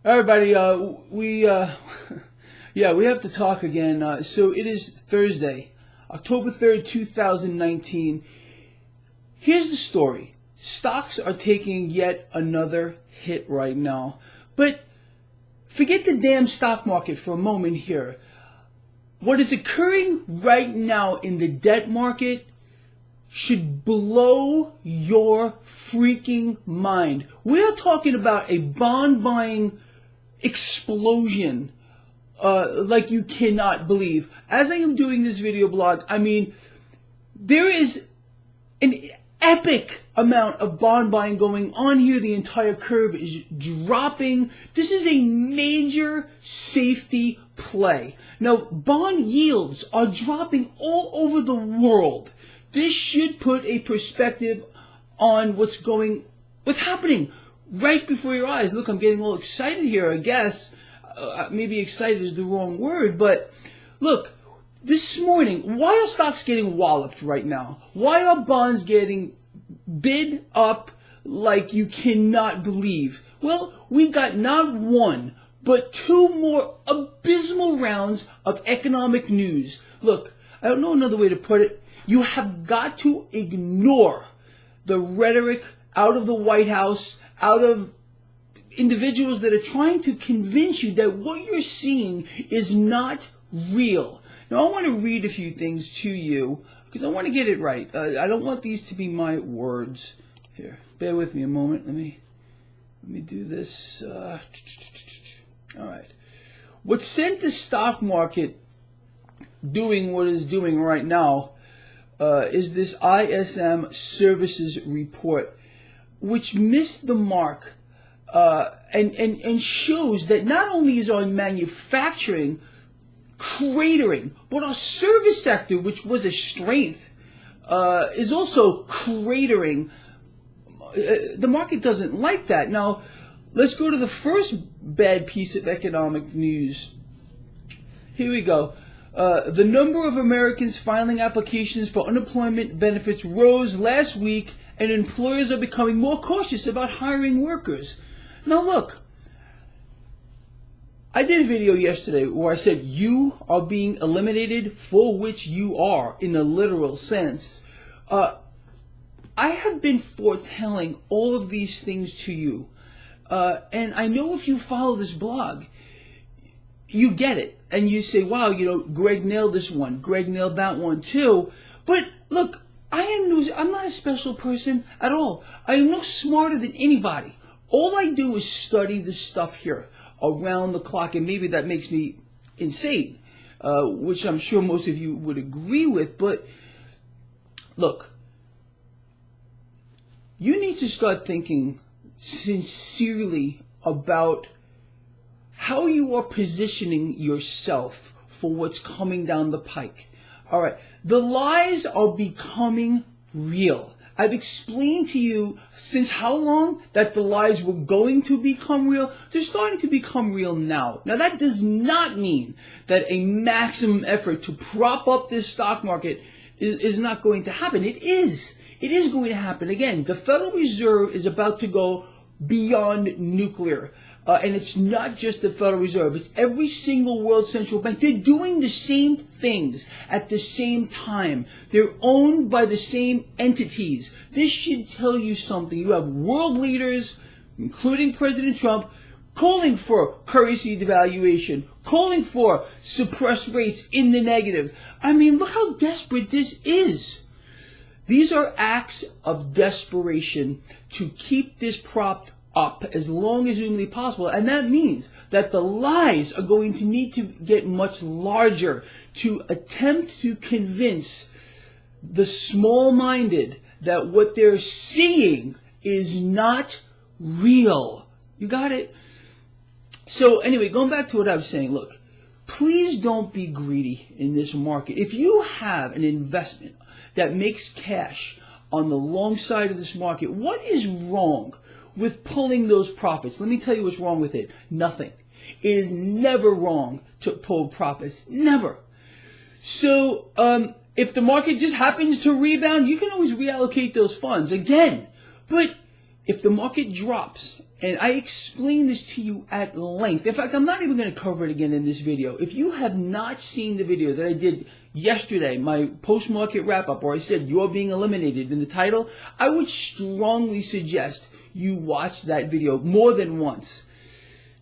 Everybody, yeah, we have to talk again. So it is Thursday, October 3rd, 2019. Here's the story. Stocks are taking yet another hit right now. But forget the damn stock market for a moment here. What is occurring right now in the debt market should blow your freaking mind. We're talking about a bond buying explosion like you cannot believe. As I am doing this video blog, I mean, there is an epic amount of bond buying going on here. The entire curve is dropping. This is a major safety play. Now, bond yields are dropping all over the world. This should put a perspective on what's happening right before your eyes. Look, I'm getting all excited here, I guess. Maybe excited is the wrong word, but look, this morning, why are stocks getting walloped right now? Why are bonds getting bid up like you cannot believe? Well, we got not one, but two more abysmal rounds of economic news. Look, I don't know another way to put it. You have got to ignore the rhetoric out of the White House, out of individuals that are trying to convince you that what you're seeing is not real. Now, I want to read a few things to you because I want to get it right. I don't want these to be my words. Here, bear with me a moment. Let me do this. All right. What sent the stock market doing what it's doing right now is this ISM services report, which missed the mark and shows that not only is our manufacturing cratering, but our service sector, which was a strength, is also cratering. The market doesn't like that. Now, let's go to the first bad piece of economic news. Here we go. The number of Americans filing applications for unemployment benefits rose last week, and employers are becoming more cautious about hiring workers. Now look, I did a video yesterday where I said you are being eliminated for which you are, in a literal sense. I have been foretelling all of these things to you. And I know if you follow this blog, you get it. And you say, wow, Greg nailed this one. Greg nailed that one too. But look, I'm not a special person at all. I am no smarter than anybody. All I do is study this stuff here around the clock, and maybe that makes me insane, which I'm sure most of you would agree with. But look, you need to start thinking sincerely about how you are positioning yourself for what's coming down the pike. All right, the lies are becoming real. I've explained to you since how long that the lies were going to become real. They're starting to become real now. Now, that does not mean that a maximum effort to prop up this stock market is not going to happen. It is. It is going to happen. Again, the Federal Reserve is about to go beyond nuclear. And it's not just the Federal Reserve. It's every single world central bank. They're doing the same things at the same time. They're owned by the same entities. This should tell you something. You have world leaders, including President Trump, calling for currency devaluation, calling for suppressed rates in the negative. I mean, look how desperate this is. These are acts of desperation to keep this propped up as long as humanly possible, and that means that the lies are going to need to get much larger to attempt to convince the small-minded that what they're seeing is not real. You got it? So anyway, going back to what I was saying, look, please don't be greedy in this market. If you have an investment that makes cash on the long side of this market, what is wrong with pulling those profits? Let me tell you what's wrong with it. Nothing. It is never wrong to pull profits. Never. So if the market just happens to rebound, you can always reallocate those funds again. But if the market drops And I explained this to you at length. In fact, I'm not even going to cover it again in this video. If you have not seen the video that I did yesterday, my post-market wrap-up, where I said you're being eliminated in the title, I would strongly suggest you watch that video more than once.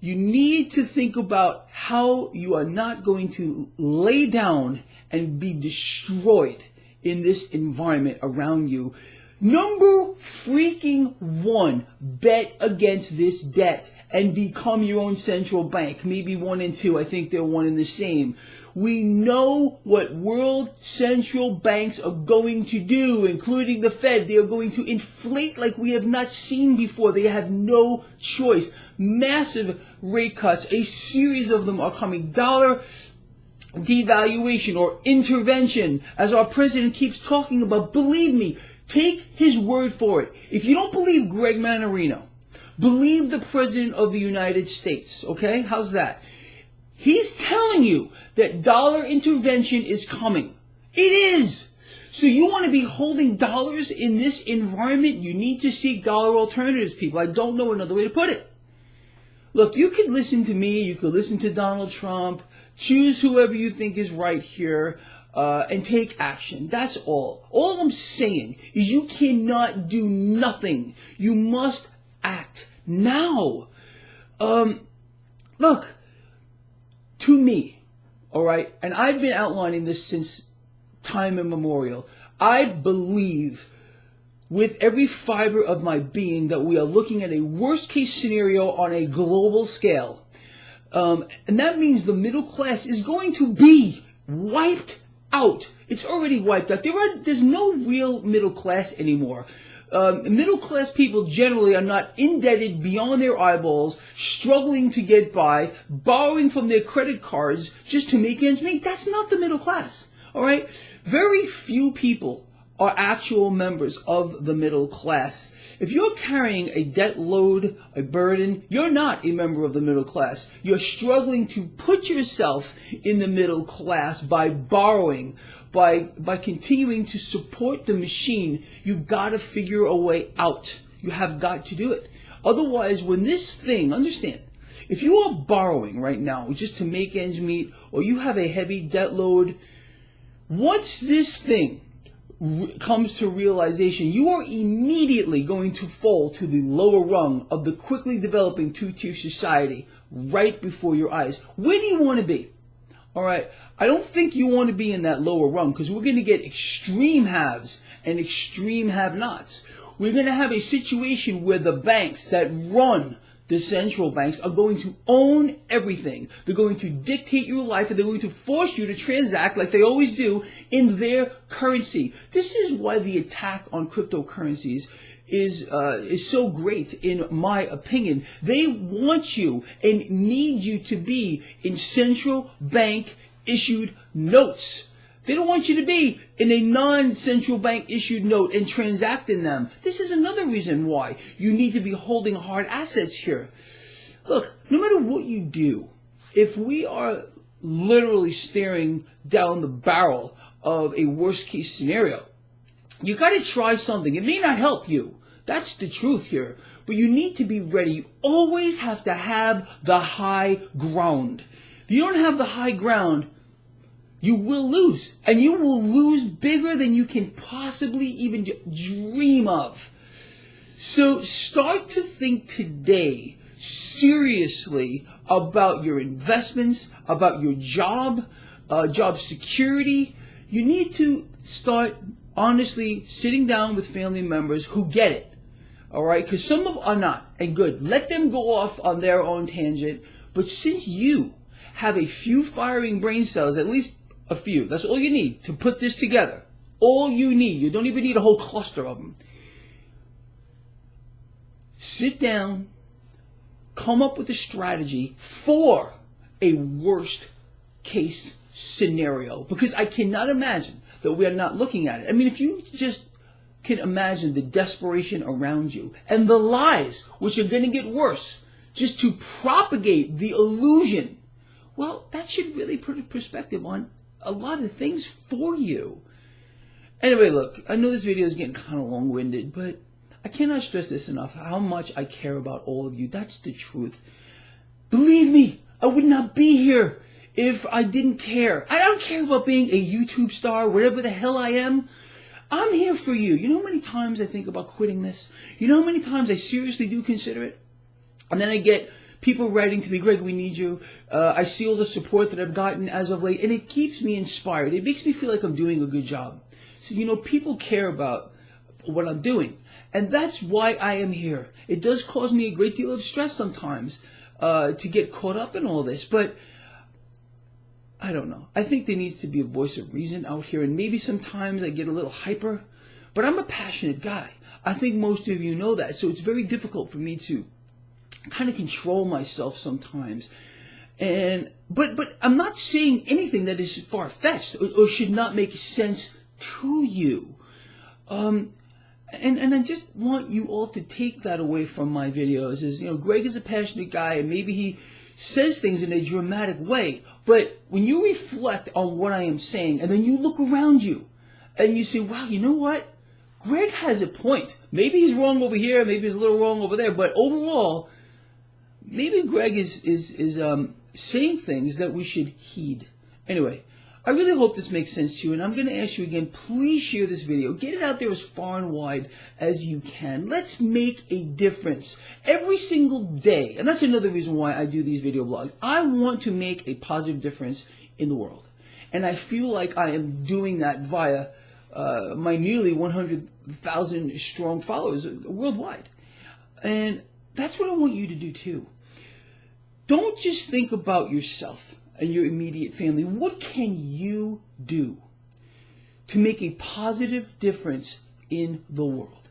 You need to think about how you are not going to lay down and be destroyed in this environment around you. Number freaking one, bet against this debt and become your own central bank. Maybe 1 and 2, I think they're one and the same. We know what world central banks are going to do, including the Fed. They are going to inflate like we have not seen before. They have no choice. Massive rate cuts, a series of them are coming. Dollar devaluation or intervention, as our president keeps talking about. Believe me, take his word for it. If you don't believe Greg Manarino, believe the President of the United States, okay? How's that? He's telling you that dollar intervention is coming. It is. So you want to be holding dollars in this environment? You need to seek dollar alternatives, people. I don't know another way to put it. Look, you could listen to me. You could listen to Donald Trump. Choose whoever you think is right here. And take action. That's all. All I'm saying is you cannot do nothing. You must act now. Look, to me, all right, and I've been outlining this since time immemorial, I believe with every fiber of my being that we are looking at a worst case scenario on a global scale. And that means the middle class is going to be wiped out. It's already wiped out. There's no real middle class anymore. Middle class people generally are not indebted beyond their eyeballs, struggling to get by, borrowing from their credit cards just to make ends meet. That's not the middle class. All right? Very few people are actual members of the middle class. If you're carrying a debt load, a burden, you're not a member of the middle class. You're struggling to put yourself in the middle class by borrowing, by continuing to support the machine. You gotta figure a way out. You have got to do it. Otherwise, when this thing, understand, if you are borrowing right now just to make ends meet, or you have a heavy debt load, once this thing comes to realization, you are immediately going to fall to the lower rung of the quickly developing two-tier society right before your eyes. Where do you want to be? All right, I don't think you want to be in that lower rung, because we're going to get extreme haves and extreme have-nots. We're going to have a situation where the banks that run the central banks are going to own everything. They're going to dictate your life, and they're going to force you to transact like they always do in their currency. This is why the attack on cryptocurrencies is so great, in my opinion. They want you and need you to be in central bank issued notes. They don't want you to be in a non-central bank issued note and transact in them. This is another reason why you need to be holding hard assets here. Look, no matter what you do, if we are literally staring down the barrel of a worst case scenario, you got to try something. It may not help you. That's the truth here. But you need to be ready. You always have to have the high ground. If you don't have the high ground, you will lose. And you will lose bigger than you can possibly even dream of. So start to think today seriously about your investments, about your job, job security. You need to start honestly sitting down with family members who get it. All right? Because some of them are not. And good. Let them go off on their own tangent. But since you have a few firing brain cells, at least a few, that's all you need to put this together. All you need. You don't even need a whole cluster of them. Sit down, come up with a strategy for a worst case scenario. Because I cannot imagine that we are not looking at it. I mean, if you just can imagine the desperation around you and the lies, which are going to get worse, just to propagate the illusion, well, that should really put a perspective on a lot of things for you. Anyway, look, I know this video is getting kind of long-winded, but I cannot stress this enough, how much I care about all of you. That's the truth. Believe me, I would not be here if I didn't care. I don't care about being a YouTube star, whatever the hell I am. I'm here for you. You know how many times I think about quitting this? You know how many times I seriously do consider it? And then I get people writing to me, Greg, we need you. I see all the support that I've gotten as of late, and it keeps me inspired. It makes me feel like I'm doing a good job. So, you know, people care about what I'm doing. And that's why I am here. It does cause me a great deal of stress sometimes to get caught up in all this. But I don't know. I think there needs to be a voice of reason out here. And maybe sometimes I get a little hyper. But I'm a passionate guy. I think most of you know that. So it's very difficult for me to kind of control myself sometimes. But I'm not saying anything that is far-fetched or should not make sense to you. And I just want you all to take that away from my videos. Is, you know, Greg is a passionate guy, and maybe he says things in a dramatic way. But when you reflect on what I am saying, and then you look around you, and you say, wow, you know what? Greg has a point. Maybe he's wrong over here, maybe he's a little wrong over there, but overall, maybe Greg is saying things that we should heed. Anyway, I really hope this makes sense to you, and I'm going to ask you again, please share this video. Get it out there as far and wide as you can. Let's make a difference every single day. And that's another reason why I do these video blogs. I want to make a positive difference in the world. And I feel like I am doing that via my nearly 100,000 strong followers worldwide. And that's what I want you to do too. Don't just think about yourself and your immediate family. What can you do to make a positive difference in the world?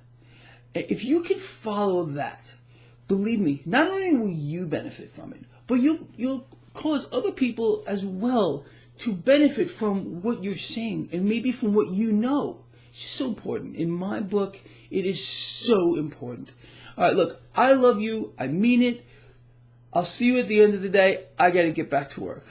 If you can follow that, believe me, not only will you benefit from it, but you'll cause other people as well to benefit from what you're saying and maybe from what you know. It's just so important. In my book, it is so important. All right, look, I love you. I mean it. I'll see you at the end of the day. I got to get back to work.